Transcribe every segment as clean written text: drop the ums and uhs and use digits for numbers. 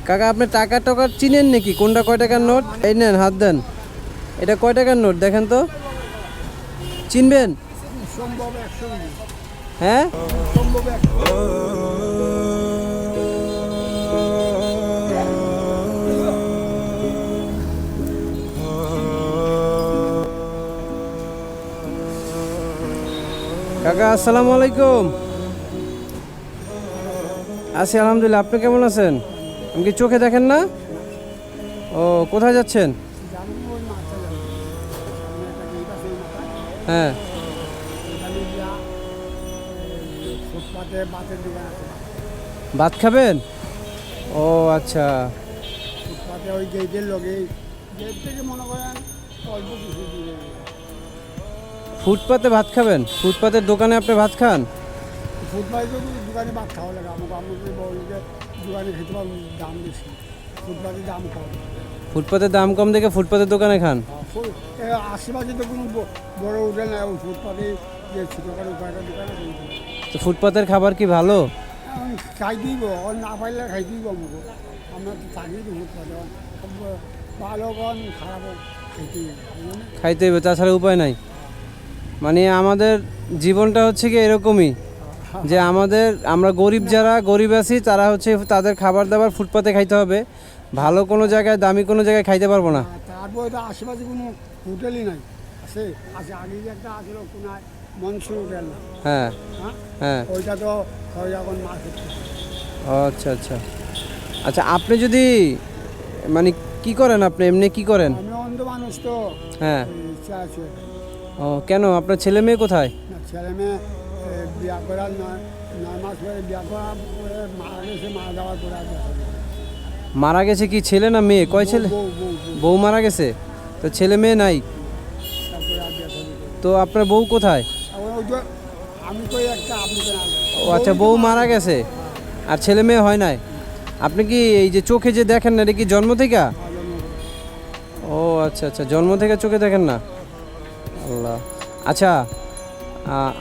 কাকা আপনি টাকা টাকা চিনেন নাকি? কোনটা কয় টাকার নোট? এই নেন, হাত দেন। এটা কয় টাকার নোট দেখেন তো, চিনবেন? হ্যাঁ, কাকা আসসালামু আলাইকুম। আছি আলহামদুলিল্লাহ, আপনি কেমন আছেন? আপনি কি চোখে দেখেন না? ও, কোথায় যাচ্ছেন? হ্যাঁ, ভাত খাবেন? ও আচ্ছা, ওই গেটের লগে গেট থেকে মনে করেন অল্প কিছু দূরে। ফুটপাতে ভাত খাবেন? ফুটপাতের দোকানে আপনি ভাত খান? ফুটপাতে তো দোকানে ভাত খাওয়া লাগে, আমাকে বলছে দোকানে খেতে পারবো, দাম বেশি, ফুটপাতে দাম কম। ফুটপাতের দাম কম দেখে ফুটপাতের দোকানে খান? আশেপাশে তো কোনো বড় হোটেল নাই, ওই ফুটপাতে যে ছোটোখাটো কয়েকটা দোকানে কিনতে। তো ফুটপাতের খাবার কি ভালো? খাই দিব, না পাইলে খাই দিব আমাকে, আমরা তো থাকি তো ফুটপাতে, ভালো কন খারাপ খাইতে হবে, তাছাড়া উপায় নাই। মানে আমাদের জীবনটা হচ্ছে কি এরকমই, যে আমরা গরিব, যারা গরিব আছি তারা হচ্ছে তাদের খাবার দাবার ফুটপাতে খাইতে হবে, ভালো কোনো জায়গায় দামি কোনো জায়গায় খাইতে পারবো না। তারপরে তো আশেপাশে কোনো হোটেলই নাই, আছে আগে যে একটা আসলো কোনায় মনসুর হোটেল। হ্যাঁ হ্যাঁ, ওইটা তো এখন মার্কেট। আচ্ছা আচ্ছা আচ্ছা, আপনি যদি মানে কি করেন, আপনি এমনি কি করেন? আমি অন্ধ মানুষ তো। হ্যাঁ, ইচ্ছা আছে। ও কেন, আপনার ছেলে মেয়ে কোথায়? ছেলে মেয়ে বিয়া করার 9 মাস পরে বিয়া করা পরে মারা গেছে, মারা যাওয়ার পরে আর দেখা যায়নি। মারা গেছে কি, ছেলে না মেয়ে? কয় ছেলে? বউ মারা গেছে, তো ছেলে মেয়ে নাই? তারপরে আর দেখা যায়নি। তো আপনার বউ কোথায়? আমি কই একটা, আপনি তো না। ও আচ্ছা, বউ মারা গেছে আর ছেলে মেয়ে হয় নাই। আপনি কি এই যে চোখে যে দেখেন না, এটা কি জন্ম থেকে? ও আচ্ছা আচ্ছা, জন্ম থেকে চোখে দেখেন না। আল্লাহ। আচ্ছা,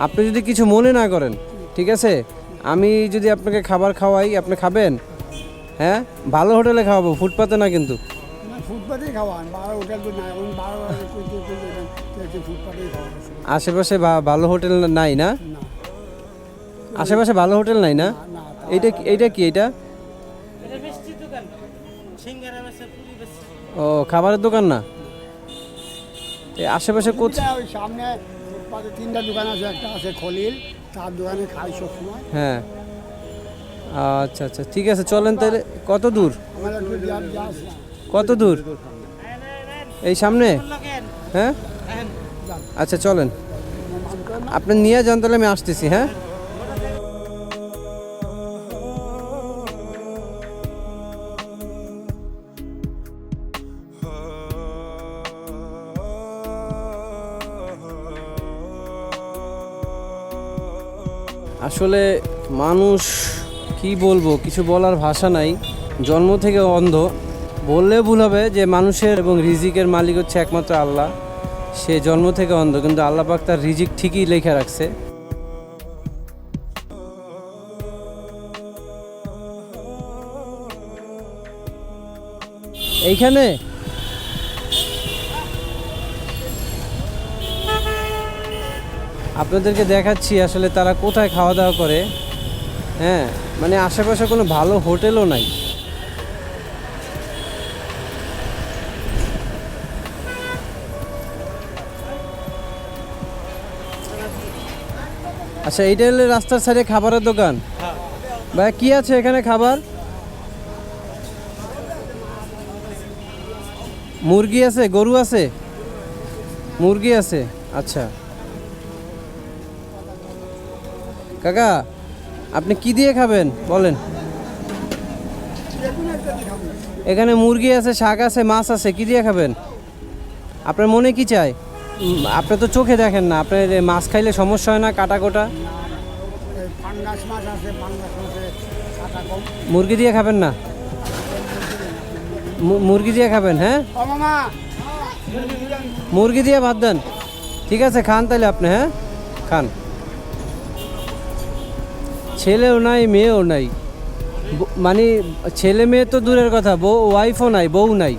আপনি যদি কিছু মনে না করেন, ঠিক আছে, আমি যদি আপনাকে খাবার খাওয়াই, আপনি খাবেন? হ্যাঁ, ভালো হোটেলে খাওয়াবো, ফুটপাতে না কিন্তু। ফুটপাতেই খাওয়ান, 12 হোটেল তো নাই এখন, 12 ফুটপাতেই খাওয়ান। আশেপাশে ভালো হোটেল নাই না? আশেপাশে ভালো হোটেল নাই না? এইটা কি এটা? ও, খাবারের দোকান না? আশেপাশে ওই সামনে ফুটপাতে 3টা দোকান আছে, একটা আছে খলিল, তার দোকানে খাই সবসময়। হ্যাঁ, আচ্ছা আচ্ছা, ঠিক আছে, চলেন তাহলে। কত দূর? কত দূর? এই সামনে? হ্যাঁ, আচ্ছা চলেন, আপনি নিয়ে যান, তাহলে আমি আসতেছি। হ্যাঁ, আসলে মানুষ কি বলবো, কিছু বলার ভাষা নাই। জন্ম থেকে অন্ধ বললে ভুল হবে, যে মানুষের এবং রিজিকের মালিক হচ্ছে একমাত্র আল্লাহ। সে জন্ম থেকে অন্ধ, কিন্তু আল্লাহ পাক তার রিজিক ঠিকই লেখা রাখছে। এইখানে আপনাদেরকে দেখাচ্ছি আসলে তারা কোথায় খাওয়া দাওয়া করে। হ্যাঁ, মানে আশেপাশে কোনো ভালো হোটেলও নাই। আচ্ছা, এইটা হলে রাস্তার সাইডে খাবারের দোকান। ভাই কি আছে এখানে খাবার? মুরগি আছে, গরু আছে? মুরগি আছে, আচ্ছা। কাকা আপনি কি দিয়ে খাবেন বলেন? এখানে মুরগি আছে, শাক আছে, মাছ আছে, কি দিয়ে খাবেন? আপনার মনে কি চায়? আপনি তো চোখে দেখেন না, আপনার মাছ খাইলে সমস্যা হয় না, কাটা কোটা? মুরগি দিয়ে খাবেন না? মুরগি দিয়ে খাবেন? হ্যাঁ, মুরগি দিয়ে ভাত দেন, ঠিক আছে, খান তাহলে আপনি। হ্যাঁ, খান। ছেলেও নাই, মেয়েও নাই, মানে ছেলে মেয়ে তো দূরের কথা, বউ ওয়াইফও নাই, বউ নাই।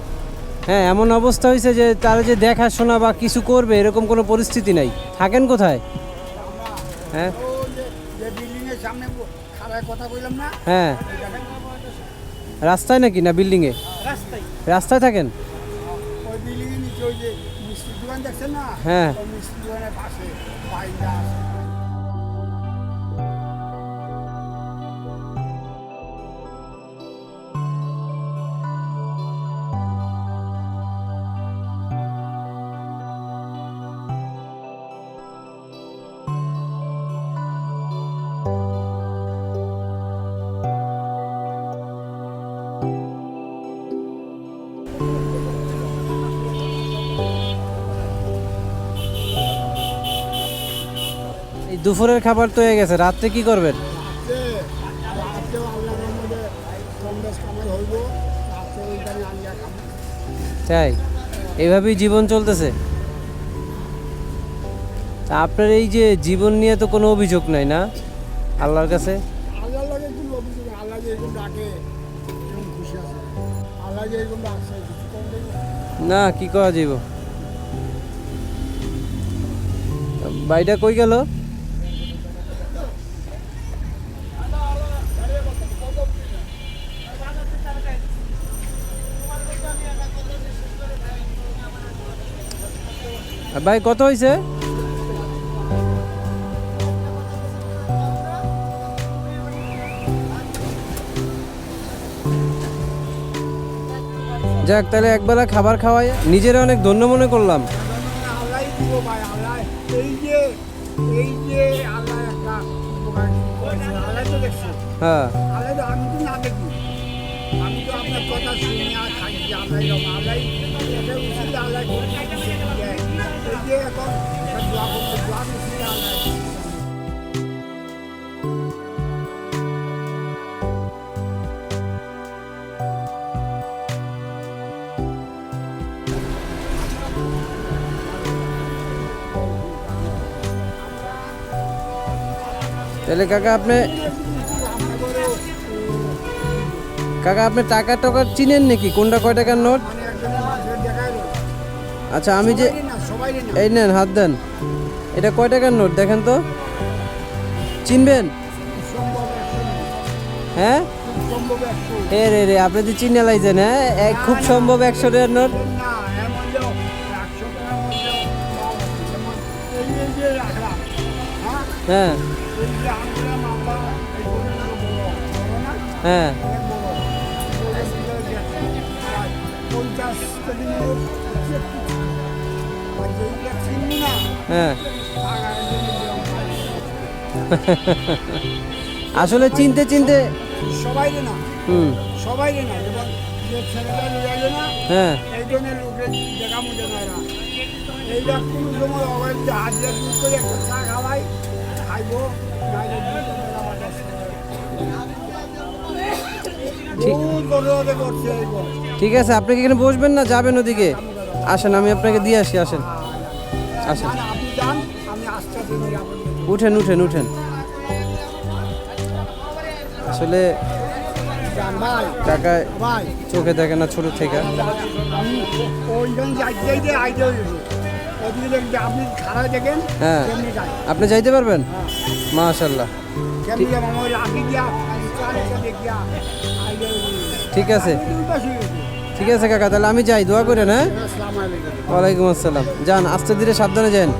হ্যাঁ, এমন অবস্থা হয়েছে যে তারা যে দেখাশোনা বা কিছু করবে এরকম কোনো পরিস্থিতি নাই। থাকেন কোথায়? হ্যাঁ ও যে বিল্ডিংয়ের সামনে খারাপ কথা বললাম না, হ্যাঁ, রাস্তায় নাকি না বিল্ডিংয়ে? রাস্তায় রাস্তায় থাকেন? ওই বিল্ডিংয়ের নিচে ওই যে মিষ্টির দোকান দেখছেন না, হ্যাঁ। ওই মিষ্টির দোকানের পাশে বাইকটা আছে। এই দুপুরের খাবার তো হয়ে গেছে, রাত্রে কি করবেন? রাতেও আল্লাহর মধ্যে কম বেশ কামাই হইব, রাতে ওইখানে আনিয়া খাবো। তাই এইভাবেই জীবন চলতেছে? তা আপনার এই যে জীবন নিয়ে তো কোনো অভিযোগ নাই না আল্লাহর কাছে? আল্লাহর লাগে কোনো অভিযোগ নেই। আল্লাহ যে এরকম ডাকে এরকম খুশি আছে, আল্লাহ যে এরকম ডাকছে কিছু কম দেবে না, কি করা যাইব। বাইটা কই গেল? ভাই কত হয়েছে? যাক, তাহলে একবেলা খাবার খাওয়াই, নিজেরা অনেক ধন্য মনে করলাম। আল্লাহ দিব ভাই। আল্লাহ এই যে আল্লাহ একটা উপকার করেছে, আল্লাহ তো দেখছে। হ্যাঁ, আল্লাহ তো আমি তো না দেখি, আমি তো আপনার কথা শুনি আর খাই। আল্লাহ আল্লাহ এটা উচিত আল্লাহ করে দিয়েছে। এই যে এখন একটা দোয়া করতে দোয়া উচিত আল্লাহ। তাহলে কাকা আপনি টাকা টাকা চিনেন নাকি? কোনটা কয় টাকার নোট? মানে একজনের মাঝে দেখাই আচ্ছা, আমি যে সবাই না এই নেন, হাত দেন। এটা কয় টাকার নোট দেখেন তো, চিনবেন? সম্ভব হ্যাঁ, সম্ভব একশো এ রে রে, আপনি তো চিনে লাইছেন। হ্যাঁ, খুব সম্ভব 100 টাকার নোট। না এর মধ্যেও 100 টাকার মধ্যেও যেমন এই যে রাখলাম, হ্যাঁ হ্যাঁ এই যে আমরা মামলা এই গরুগুলো বড় না, হ্যাঁ, অনেক বড়। ওই যে 50 কেজি নোট, আর যেইটা চিনি না হ্যাঁ। টাকা একজনের দিলাম। আসলে চিনতে চিনতে, সবাই না হুম, সবাই না, যেমন যে ছেলেটা নিয়ে না হ্যাঁ, এই জন্য লোকের দেখা মতো না এরা। এইটা কোনো সময় অবৈধ হাত দিয়ে দুধ করে একটা চা খাওয়াই খাইবো, নাইলে দুধ মেলা বাতাস বহুত বড় করছে এই গো। ঠিক আছে। আপনি কি এখানে বসবেন না যাবেন ওদিকে? আসেন, আমি আপনাকে দিয়ে আসি। আসেন আসেন, না, আপনি যান, আমি আস্তে আস্তে নিয়ে আপনাদের উঠেন উঠেন উঠেন। আসলে যান ভাই। কাকা ভাই চোখে দেখে না ছোট থেকে। আমি ওইখানে যাইতে আইতে হয়েছে, ওদিকে দেখতে আপনি খারাপ দেখেন হ্যাঁ, কেমনি যাই, আপনি যাইতে পারবেন? মাশাআল্লাহ, কেমনি যাবো আমার রাখি দিয়া চালিয়ে দেখিয়া আইতে ঠিক আছে। দুই পাশে ঠিক আছে কাকা, তাহলে আমি যাই, দোয়া করেন। হ্যাঁ, আসসালামু আলাইকুম। ওয়ালাইকুম আসসালাম। যান, আস্তে ধীরে সাবধানে যান।